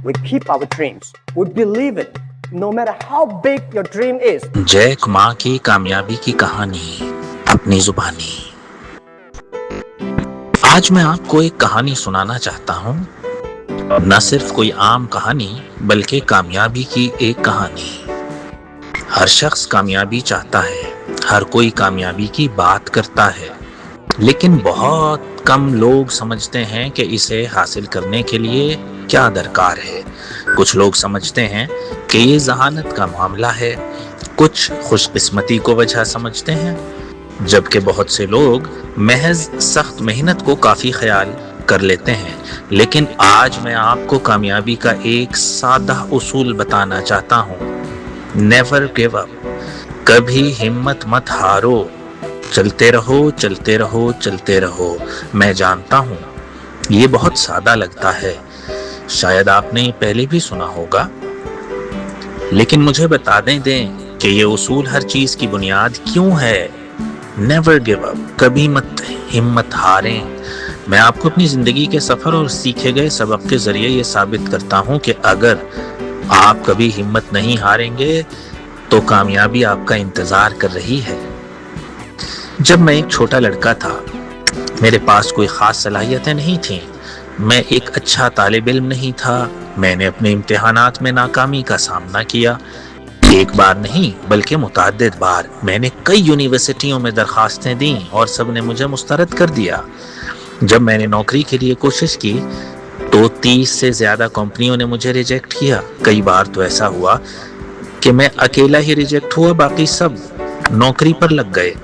We keep our dreams. We believe it. No matter how big your dream is. Jack Ma की कामयाबी की कहानी अपनी जुबानी। आज मैं आपको एक कहानी सुनाना चाहता हूँ, न सिर्फ कोई आम कहानी बल्कि कामयाबी की एक कहानी। हर शख्स कामयाबी चाहता है, हर कोई कामयाबी की बात करता है, लेकिन बहुत कम लोग समझते हैं कि इसे हासिल करने के लिए क्या दरकार है। कुछ लोग समझते हैं कि ये ज़हानत का मामला है, कुछ खुशकिस्मती को वजह समझते हैं, जबकि बहुत से लोग महज सख्त मेहनत को काफ़ी ख्याल कर लेते हैं। लेकिन आज मैं आपको कामयाबी का एक सादा उसूल बताना चाहता हूँ। नेवर गिव अप, कभी हिम्मत मत हारो, चलते रहो चलते रहो चलते रहो। मैं जानता हूँ ये बहुत सादा लगता है, शायद आपने ये पहले भी सुना होगा, लेकिन मुझे बता दें कि ये उसूल हर चीज की बुनियाद क्यों है। नेवर गिव अप, कभी मत हिम्मत हारें। मैं आपको अपनी जिंदगी के सफर और सीखे गए सबक के जरिए ये साबित करता हूँ कि अगर आप कभी हिम्मत नहीं हारेंगे तो कामयाबी आपका इंतजार कर रही है। जब मैं एक छोटा लड़का था, मेरे पास कोई खास सलाहियतें नहीं थीं, मैं एक अच्छा तालिब इल्म नहीं था। मैंने अपने इम्तिहानात में नाकामी का सामना किया, एक बार नहीं बल्कि मुतअद्दिद बार। मैंने कई यूनिवर्सिटियों में दरखास्तें दी और सब ने मुझे मुस्तरद कर दिया। जब मैंने नौकरी के लिए कोशिश की तो 30 से ज्यादा कंपनियों ने मुझे रिजेक्ट किया। कई बार तो ऐसा हुआ कि मैं अकेला ही रिजेक्ट हुआ, बाकी सब नौकरी पर लग गए।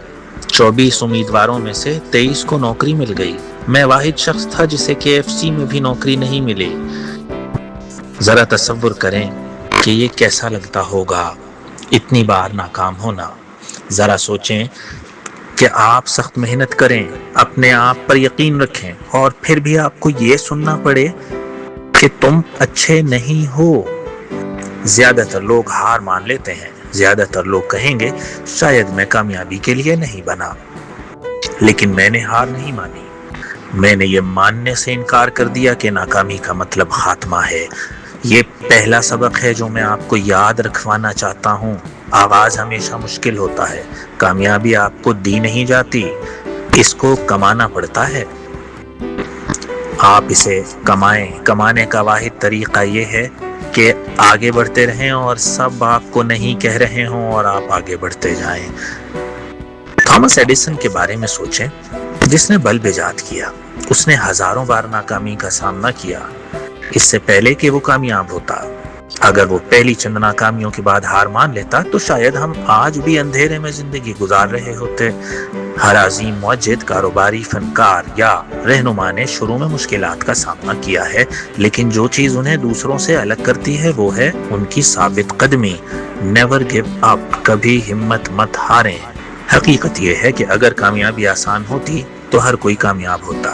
24 उम्मीदवारों में से 23 को नौकरी मिल गई। मैं वाहिद शख्स था जिसे KFC में भी नौकरी नहीं मिली। जरा तसव्वुर करें कि ये कैसा लगता होगा, इतनी बार नाकाम होना। जरा सोचें कि आप सख्त मेहनत करें, अपने आप पर यकीन रखें और फिर भी आपको ये सुनना पड़े कि तुम अच्छे नहीं हो। ज्यादातर लोग हार मान लेते हैं, ज्यादातर लोग कहेंगे शायद मैं कामयाबी के लिए नहीं बना, लेकिन मैंने हार नहीं मानी। मैंने ये मानने से इनकार कर दिया कि नाकामी का मतलब खात्मा है। ये पहला सबक है जो मैं आपको याद रखवाना चाहता हूँ। आगाज हमेशा मुश्किल होता है, कामयाबी आपको दी नहीं जाती, इसको कमाना पड़ता है। आप इसे कमाएं। कमाने का वाहिद तरीका ये है कि आगे बढ़ते रहें और सब आपको नहीं कह रहे हों और आप आगे बढ़ते जाएं। थॉमस एडिसन के बारे में सोचें, जिसने बल्ब इजाद किया। उसने हजारों बार नाकामी का सामना किया इससे पहले कि वो कामयाब होता। अगर वो पहली चंद नाकामियों के बाद हार मान लेता तो शायद हम आज भी अंधेरे में जिंदगी गुजार रहे होते। हर अजीम मुअज्जिद, कारोबारी, फनकार या रहनुमा ने शुरू में मुश्किलात का सामना किया है, लेकिन जो चीज उन्हें दूसरों से अलग करती है वो है उनकी साबित कदमी। नेवर गिव अप, कभी हिम्मत मत हारें। हकीकत यह है कि अगर कामयाबी आसान होती तो हर कोई कामयाब होता।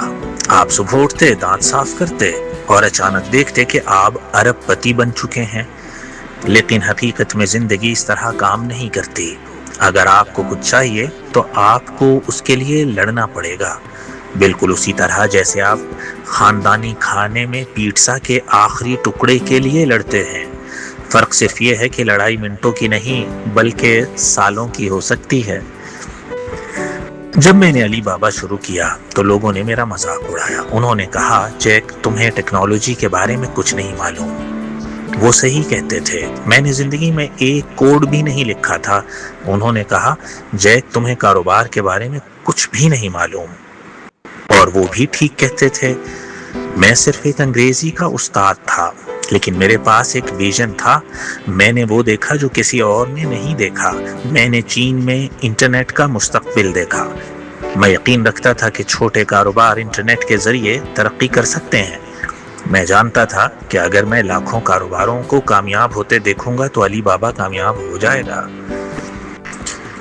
आप सुबह उठते, दांत साफ करते और अचानक देखते कि आप अरबपति बन चुके हैं, लेकिन हकीकत में जिंदगी इस तरह काम नहीं करती। अगर आपको कुछ चाहिए तो आपको उसके लिए लड़ना पड़ेगा, बिल्कुल उसी तरह जैसे आप खानदानी खाने में पिज़्ज़ा के आखिरी टुकड़े के लिए लड़ते हैं। फर्क सिर्फ ये है कि लड़ाई मिनटों की नहीं बल्कि सालों की हो सकती है। जब मैंने अली बाबा शुरू किया तो लोगों ने मेरा मजाक उड़ाया। उन्होंने कहा, जैक तुम्हें टेक्नोलॉजी के बारे में कुछ नहीं मालूम। वो सही कहते थे, मैंने जिंदगी में एक कोड भी नहीं लिखा था। उन्होंने कहा, जैक तुम्हें कारोबार के बारे में कुछ भी नहीं मालूम। और वो भी ठीक कहते थे। मैं सिर्फ एक अंग्रेजी का उस्ताद था, लेकिन मेरे पास एक विजन था। मैंने वो देखा जो किसी और ने नहीं देखा। मैंने चीन में इंटरनेट का मुस्तकबिल देखा। मैं यकीन रखता था कि छोटे कारोबार इंटरनेट के जरिए तरक्की कर सकते हैं। मैं जानता था कि अगर मैं लाखों कारोबारों को कामयाब होते देखूंगा तो अली बाबा कामयाब हो जाएगा।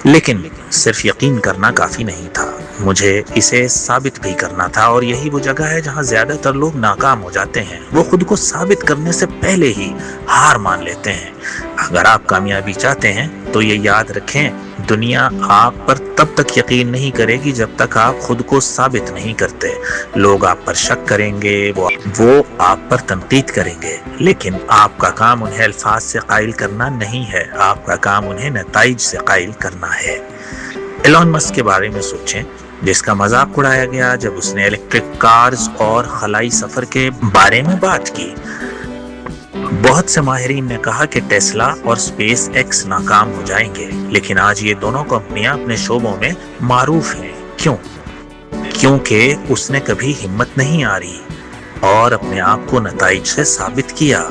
लेकिन सिर्फ यकीन करना काफी नहीं था, مجھے اسے ثابت بھی کرنا تھا، اور یہی وہ جگہ ہے جہاں زیادہ تر لوگ ناکام ہو جاتے ہیں۔ وہ خود کو ثابت کرنے سے پہلے ہی ہار مان لیتے ہیں۔ اگر آپ کامیابی چاہتے ہیں تو یہ یاد رکھیں، دنیا آپ پر تب تک یقین نہیں کرے گی جب تک آپ خود کو ثابت نہیں کرتے۔ لوگ آپ پر شک کریں گے، وہ آپ پر تنقید کریں گے، لیکن آپ کا کام انہیں الفاظ سے قائل کرنا نہیں ہے، آپ کا کام انہیں نتائج سے قائل کرنا ہے۔ ایلون مسک کے بارے میں سوچیں، جس کا مذاق اڑایا گیا جب اس نے الیکٹرک کارز اور خلائی سفر کے بارے میں بات کی۔ بہت سے ماہرین نے کہا کہ ٹیسلا اور اسپیس ایکس ناکام ہو جائیں گے، لیکن آج یہ دونوں کمپنیاں اپنے شعبوں میں معروف ہیں۔ کیوں؟ کیونکہ اس نے کبھی ہمت نہیں ہاری اور اپنے آپ کو نتائج سے ثابت کیا۔